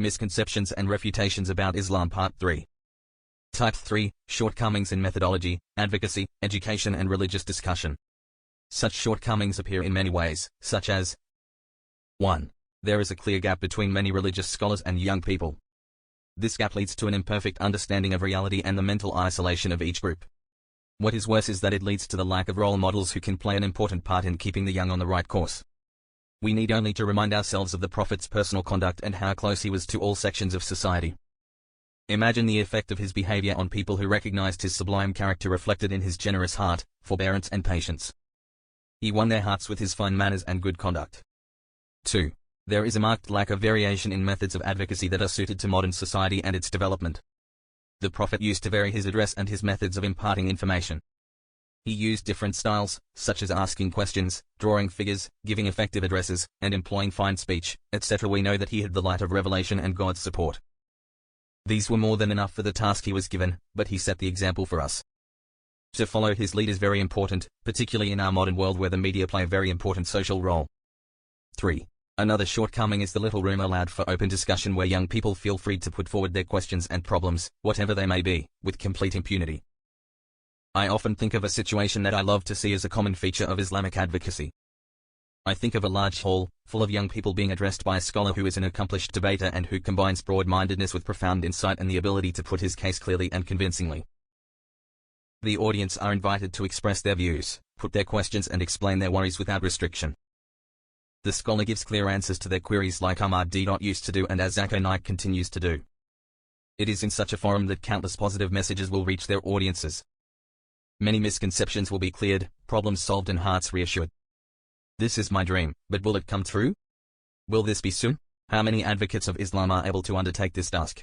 Misconceptions and Refutations about Islam Part 3. Type 3, Shortcomings in Methodology, Advocacy, Education and Religious Discussion. Such shortcomings appear in many ways, such as 1. There is a clear gap between many religious scholars and young people. This gap leads to an imperfect understanding of reality and the mental isolation of each group. What is worse is that it leads to the lack of role models who can play an important part in keeping the young on the right course. We need only to remind ourselves of the Prophet's personal conduct and how close he was to all sections of society. Imagine the effect of his behavior on people who recognized his sublime character reflected in his generous heart, forbearance and patience. He won their hearts with his fine manners and good conduct. 2. There is a marked lack of variation in methods of advocacy that are suited to modern society and its development. The Prophet used to vary his address and his methods of imparting information. He used different styles, such as asking questions, drawing figures, giving effective addresses, and employing fine speech, etc. We know that he had the light of revelation and God's support. These were more than enough for the task he was given, but he set the example for us. To follow his lead is very important, particularly in our modern world where the media play a very important social role. 3. Another shortcoming is the little room allowed for open discussion where young people feel free to put forward their questions and problems, whatever they may be, with complete impunity. I often think of a situation that I love to see as a common feature of Islamic advocacy. I think of a large hall, full of young people being addressed by a scholar who is an accomplished debater and who combines broad-mindedness with profound insight and the ability to put his case clearly and convincingly. The audience are invited to express their views, put their questions and explain their worries without restriction. The scholar gives clear answers to their queries like Imaan used to do and as Zakir Naik continues to do. It is in such a forum that countless positive messages will reach their audiences. Many misconceptions will be cleared, problems solved and hearts reassured. This is my dream, but will it come true? Will this be soon? How many advocates of Islam are able to undertake this task?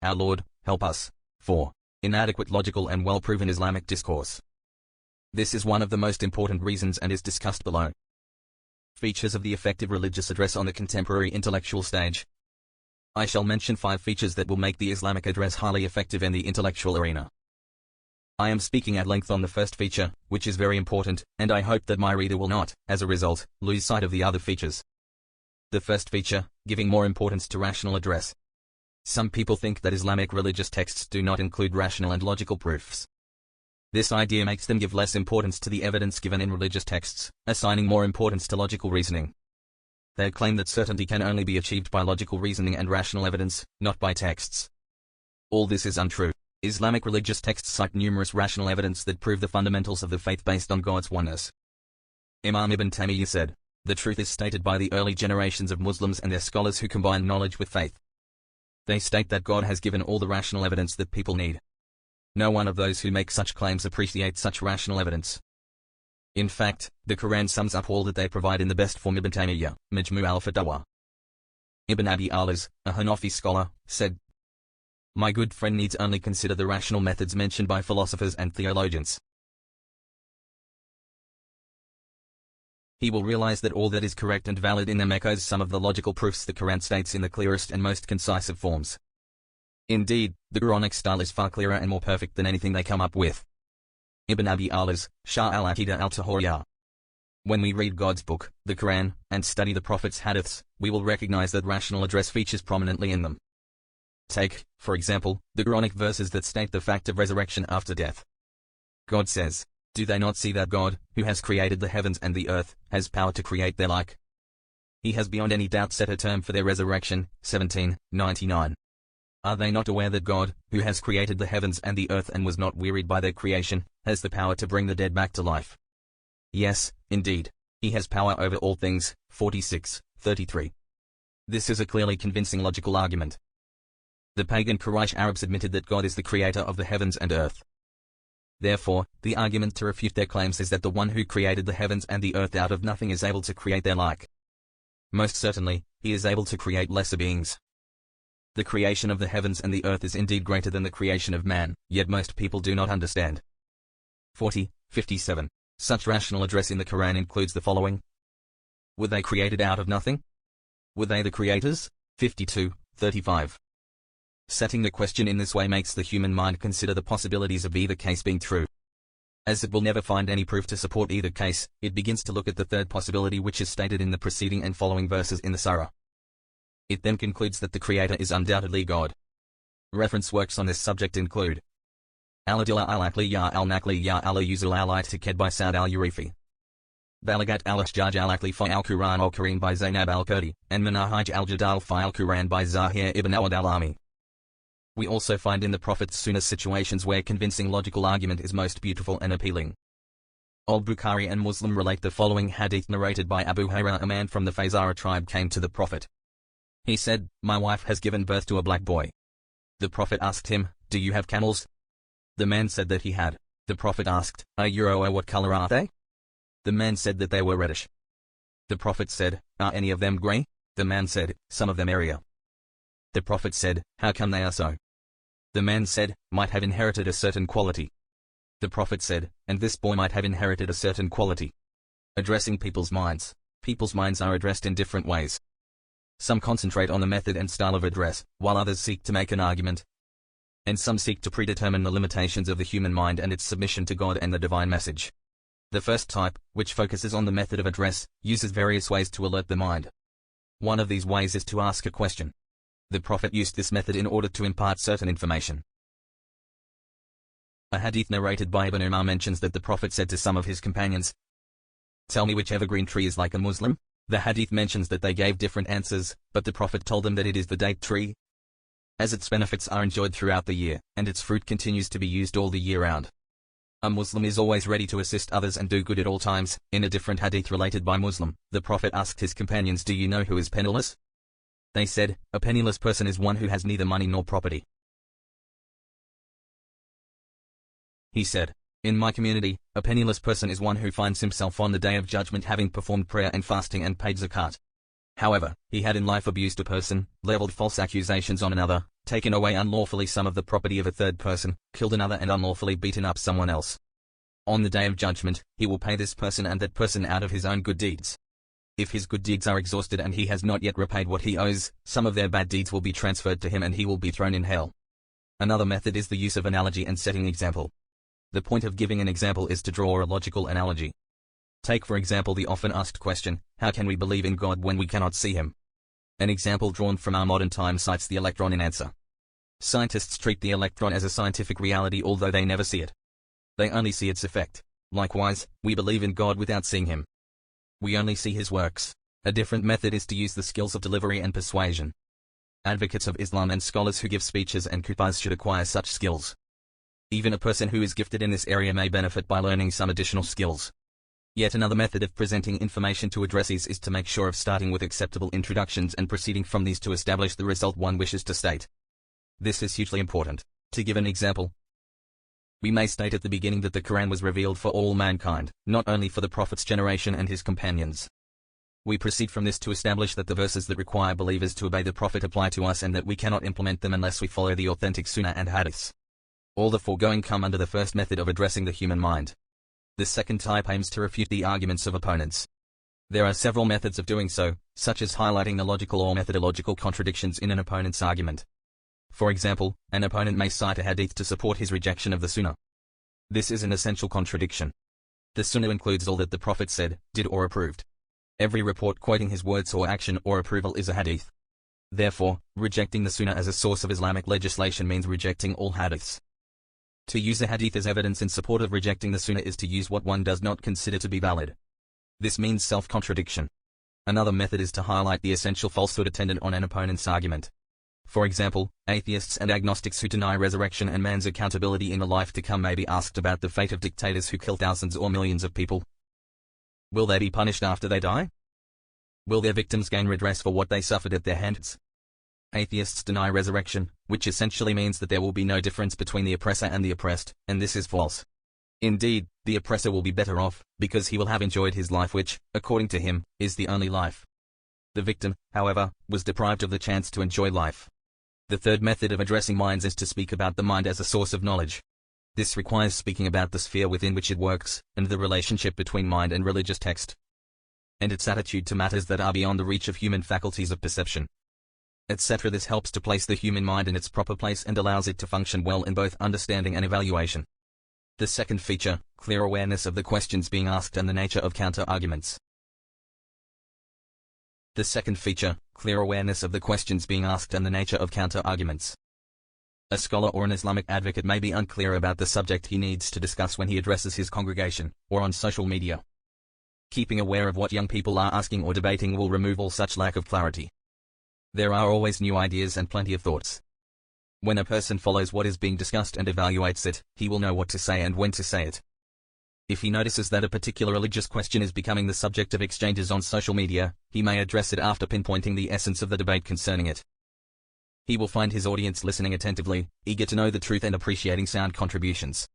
Our Lord, help us. 4. Inadequate logical and well-proven Islamic discourse. This is one of the most important reasons and is discussed below. Features of the effective religious address on the contemporary intellectual stage. I shall mention 5 features that will make the Islamic address highly effective in the intellectual arena. I am speaking at length on the first feature, which is very important, and I hope that my reader will not, as a result, lose sight of the other features. The first feature, giving more importance to rational address. Some people think that Islamic religious texts do not include rational and logical proofs. This idea makes them give less importance to the evidence given in religious texts, assigning more importance to logical reasoning. They claim that certainty can only be achieved by logical reasoning and rational evidence, not by texts. All this is untrue. Islamic religious texts cite numerous rational evidence that prove the fundamentals of the faith based on God's oneness. Imam Ibn Taimiyah said, "The truth is stated by the early generations of Muslims and their scholars who combine knowledge with faith. They state that God has given all the rational evidence that people need. No one of those who make such claims appreciates such rational evidence. In fact, the Quran sums up all that they provide in the best form." Ibn Taimiyah, Majmu' al-Fatawa. Ibn Abi Alas, a Hanafi scholar, said, "My good friend needs only consider the rational methods mentioned by philosophers and theologians. He will realize that all that is correct and valid in them echoes some of the logical proofs the Quran states in the clearest and most concise of forms. Indeed, the Quranic style is far clearer and more perfect than anything they come up with." Ibn Abi Alas, Shah al-Aqidah al-Tahawiyah. When we read God's book, the Quran, and study the Prophet's hadiths, we will recognize that rational address features prominently in them. Take, for example, the Quranic verses that state the fact of resurrection after death. God says, "Do they not see that God, who has created the heavens and the earth, has power to create their like? He has beyond any doubt set a term for their resurrection." 17:99. Are they not aware that God, who has created the heavens and the earth and was not wearied by their creation, has the power to bring the dead back to life? Yes, indeed. He has power over all things. 46:33. This is a clearly convincing logical argument. The pagan Quraysh Arabs admitted that God is the creator of the heavens and earth. Therefore, the argument to refute their claims is that the one who created the heavens and the earth out of nothing is able to create their like. Most certainly, he is able to create lesser beings. The creation of the heavens and the earth is indeed greater than the creation of man, yet most people do not understand. 40:57. Such rational address in the Quran includes the following. Were they created out of nothing? Were they the creators? 52:35. Setting the question in this way makes the human mind consider the possibilities of either case being true. As it will never find any proof to support either case, it begins to look at the third possibility which is stated in the preceding and following verses in the surah. It then concludes that the Creator is undoubtedly God. Reference works on this subject include Al-Adilla al-Aqliya al-Naqliya al-Yuzul al-I'tikad by Saud al-Urifi, Balagat al-Ashjaj al-Aqli fi al-Quran al-Kareem by Zainab al-Kurdi, and Manahij al-Jadal fi al-Quran by Zahir ibn Awad al-Ami. We also find in the Prophet's Sunnah situations where convincing logical argument is most beautiful and appealing. Al-Bukhari and Muslim relate the following hadith narrated by Abu Hurairah: a man from the Fazara tribe came to the Prophet. He said, "My wife has given birth to a black boy." The Prophet asked him, "Do you have camels?" The man said that he had. The Prophet asked, "Are you aware what color are they?" The man said that they were reddish. The Prophet said, "Are any of them grey?" The man said, "Some of them area." The Prophet said, "How come they are so?" The man said, "Might have inherited a certain quality." The Prophet said, "And this boy might have inherited a certain quality." Addressing people's minds. People's minds are addressed in different ways. Some concentrate on the method and style of address, while others seek to make an argument. And some seek to predetermine the limitations of the human mind and its submission to God and the divine message. The first type, which focuses on the method of address, uses various ways to alert the mind. One of these ways is to ask a question. The Prophet used this method in order to impart certain information. A hadith narrated by Ibnu mentions that the Prophet said to some of his companions, "Tell me which evergreen tree is like a Muslim?" The hadith mentions that they gave different answers, but the Prophet told them that it is the date tree, as its benefits are enjoyed throughout the year, and its fruit continues to be used all the year round. A Muslim is always ready to assist others and do good at all times. In a different hadith related by Muslim, the Prophet asked his companions, "Do you know who is penniless?" They said, "A penniless person is one who has neither money nor property." He said, "In my community, a penniless person is one who finds himself on the day of judgment having performed prayer and fasting and paid zakat. However, he had in life abused a person, leveled false accusations on another, taken away unlawfully some of the property of a third person, killed another and unlawfully beaten up someone else. On the day of judgment, he will pay this person and that person out of his own good deeds. If his good deeds are exhausted and he has not yet repaid what he owes, some of their bad deeds will be transferred to him and he will be thrown in hell." Another method is the use of analogy and setting example. The point of giving an example is to draw a logical analogy. Take for example the often asked question, how can we believe in God when we cannot see him? An example drawn from our modern time cites the electron in answer. Scientists treat the electron as a scientific reality although they never see it. They only see its effect. Likewise, we believe in God without seeing him. We only see his works. A different method is to use the skills of delivery and persuasion. Advocates of Islam and scholars who give speeches and khutbahs should acquire such skills. Even a person who is gifted in this area may benefit by learning some additional skills. Yet another method of presenting information to addressees is to make sure of starting with acceptable introductions and proceeding from these to establish the result one wishes to state. This is hugely important. To give an example, we may state at the beginning that the Quran was revealed for all mankind, not only for the Prophet's generation and his companions. We proceed from this to establish that the verses that require believers to obey the Prophet apply to us and that we cannot implement them unless we follow the authentic Sunnah and Hadiths. All the foregoing come under the first method of addressing the human mind. The second type aims to refute the arguments of opponents. There are several methods of doing so, such as highlighting the logical or methodological contradictions in an opponent's argument. For example, an opponent may cite a hadith to support his rejection of the Sunnah. This is an essential contradiction. The Sunnah includes all that the Prophet said, did or approved. Every report quoting his words or action or approval is a hadith. Therefore, rejecting the Sunnah as a source of Islamic legislation means rejecting all hadiths. To use a hadith as evidence in support of rejecting the Sunnah is to use what one does not consider to be valid. This means self-contradiction. Another method is to highlight the essential falsehood attendant on an opponent's argument. For example, atheists and agnostics who deny resurrection and man's accountability in the life to come may be asked about the fate of dictators who kill thousands or millions of people. Will they be punished after they die? Will their victims gain redress for what they suffered at their hands? Atheists deny resurrection, which essentially means that there will be no difference between the oppressor and the oppressed, and this is false. Indeed, the oppressor will be better off, because he will have enjoyed his life which, according to him, is the only life. The victim, however, was deprived of the chance to enjoy life. The third method of addressing minds is to speak about the mind as a source of knowledge. This requires speaking about the sphere within which it works, and the relationship between mind and religious text, and its attitude to matters that are beyond the reach of human faculties of perception, etc. This helps to place the human mind in its proper place and allows it to function well in both understanding and evaluation. The second feature, clear awareness of the questions being asked and the nature of counter-arguments. The second feature, clear awareness of the questions being asked and the nature of counter-arguments. A scholar or an Islamic advocate may be unclear about the subject he needs to discuss when he addresses his congregation, or on social media. Keeping aware of what young people are asking or debating will remove all such lack of clarity. There are always new ideas and plenty of thoughts. When a person follows what is being discussed and evaluates it, he will know what to say and when to say it. If he notices that a particular religious question is becoming the subject of exchanges on social media, he may address it after pinpointing the essence of the debate concerning it. He will find his audience listening attentively, eager to know the truth and appreciating sound contributions.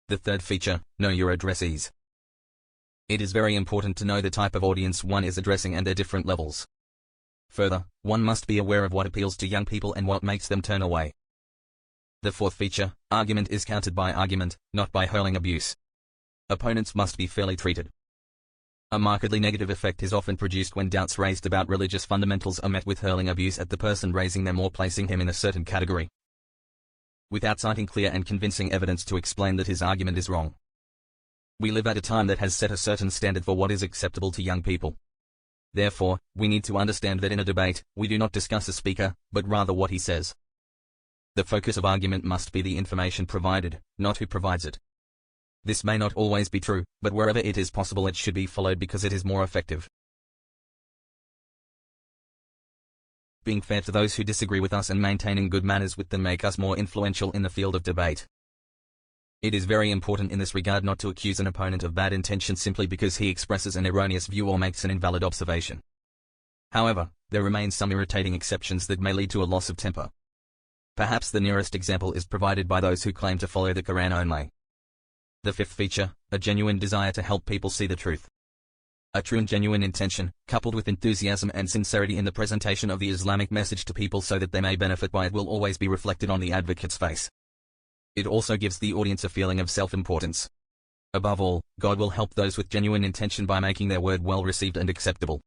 The third feature, know your addressees. It is very important to know the type of audience one is addressing and their different levels. Further, one must be aware of what appeals to young people and what makes them turn away. The fourth feature, argument is countered by argument, not by hurling abuse. Opponents must be fairly treated. A markedly negative effect is often produced when doubts raised about religious fundamentals are met with hurling abuse at the person raising them or placing him in a certain category, without citing clear and convincing evidence to explain that his argument is wrong. We live at a time that has set a certain standard for what is acceptable to young people. Therefore, we need to understand that in a debate, we do not discuss a speaker, but rather what he says. The focus of argument must be the information provided, not who provides it. This may not always be true, but wherever it is possible it should be followed because it is more effective. Being fair to those who disagree with us and maintaining good manners with them make us more influential in the field of debate. It is very important in this regard not to accuse an opponent of bad intention simply because he expresses an erroneous view or makes an invalid observation. However, there remain some irritating exceptions that may lead to a loss of temper. Perhaps the nearest example is provided by those who claim to follow the Quran only. The fifth feature, a genuine desire to help people see the truth. A true and genuine intention, coupled with enthusiasm and sincerity in the presentation of the Islamic message to people so that they may benefit by it, will always be reflected on the advocate's face. It also gives the audience a feeling of self-importance. Above all, God will help those with genuine intention by making their word well received and acceptable.